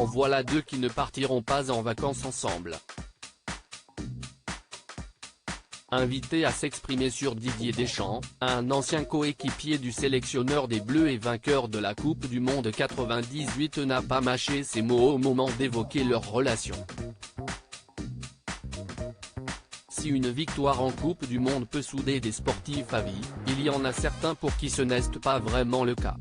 En voilà deux qui ne partiront pas en vacances ensemble. Invité à s'exprimer sur Didier Deschamps, un ancien coéquipier du sélectionneur des Bleus et vainqueur de la Coupe du Monde 98 n'a pas mâché ses mots au moment d'évoquer leur relation. Si une victoire en Coupe du Monde peut souder des sportifs à vie, il y en a certains pour qui ce n'est pas vraiment le cas.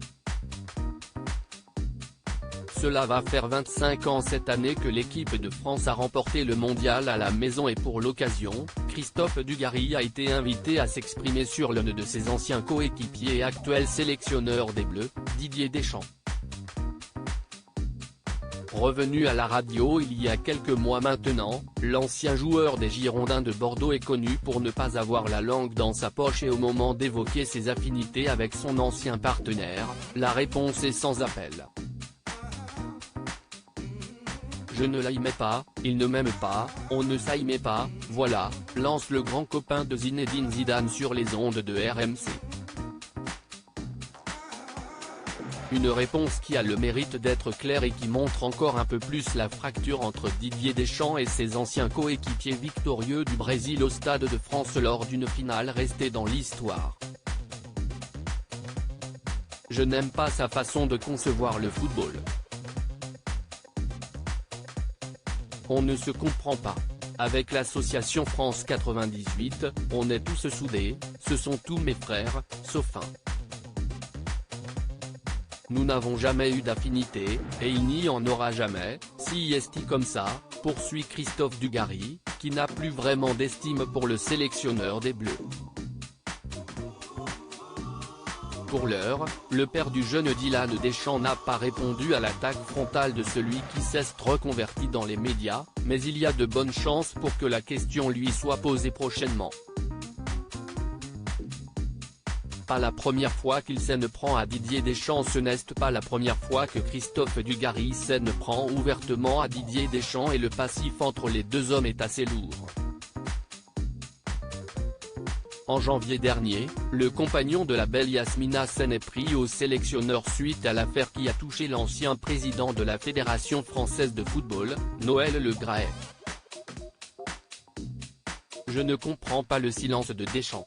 Cela va faire 25 ans cette année que l'équipe de France a remporté le mondial à la maison et pour l'occasion, Christophe Dugarry a été invité à s'exprimer sur l'un de ses anciens coéquipiers et actuel sélectionneur des Bleus, Didier Deschamps. Revenu à la radio il y a quelques mois maintenant, l'ancien joueur des Girondins de Bordeaux est connu pour ne pas avoir la langue dans sa poche et au moment d'évoquer ses affinités avec son ancien partenaire, la réponse est sans appel. Je ne l'aimais pas, il ne m'aime pas, on ne s'aimait pas, voilà, lance le grand copain de Zinedine Zidane sur les ondes de RMC. Une réponse qui a le mérite d'être claire et qui montre encore un peu plus la fracture entre Didier Deschamps et ses anciens coéquipiers victorieux du Brésil au Stade de France lors d'une finale restée dans l'histoire. Je n'aime pas sa façon de concevoir le football. On ne se comprend pas. Avec l'association France 98, on est tous soudés, ce sont tous mes frères, sauf un. Nous n'avons jamais eu d'affinité, et il n'y en aura jamais, si est comme ça, poursuit Christophe Dugarry, qui n'a plus vraiment d'estime pour le sélectionneur des Bleus. Pour l'heure, le père du jeune Dylan Deschamps n'a pas répondu à l'attaque frontale de celui qui s'est reconverti dans les médias, mais il y a de bonnes chances pour que la question lui soit posée prochainement. Pas la première fois qu'il s'en prend à Didier Deschamps, ce n'est pas la première fois que Christophe Dugarry s'en prend ouvertement à Didier Deschamps et le passif entre les deux hommes est assez lourd. En janvier dernier, le compagnon de la belle Yasmina s'en est pris au sélectionneur suite à l'affaire qui a touché l'ancien président de la Fédération française de football, Noël Le Graët. Je ne comprends pas le silence de Deschamps.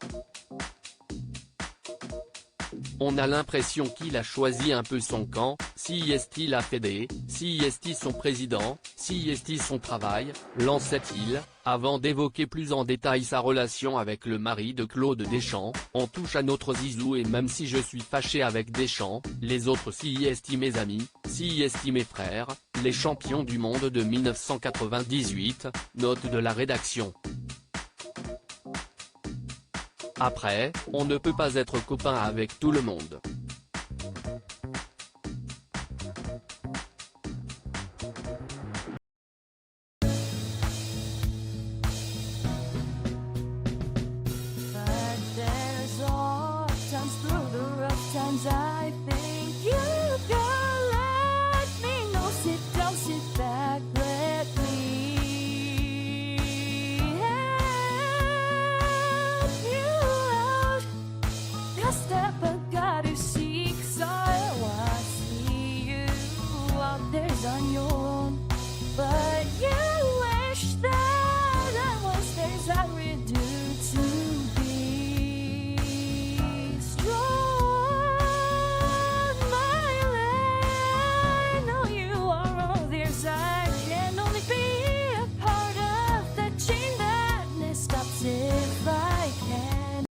On a l'impression qu'il a choisi un peu son camp, si est-il la Fédé, si est-il son président, si est-il son travail, lançait-il, avant d'évoquer plus en détail sa relation avec le mari de Claude Deschamps. On touche à notre Zizou et même si je suis fâché avec Deschamps, les autres si est mes amis, si est mes frères, les champions du monde de 1998, note de la rédaction. Après, on ne peut pas être copain avec tout le monde.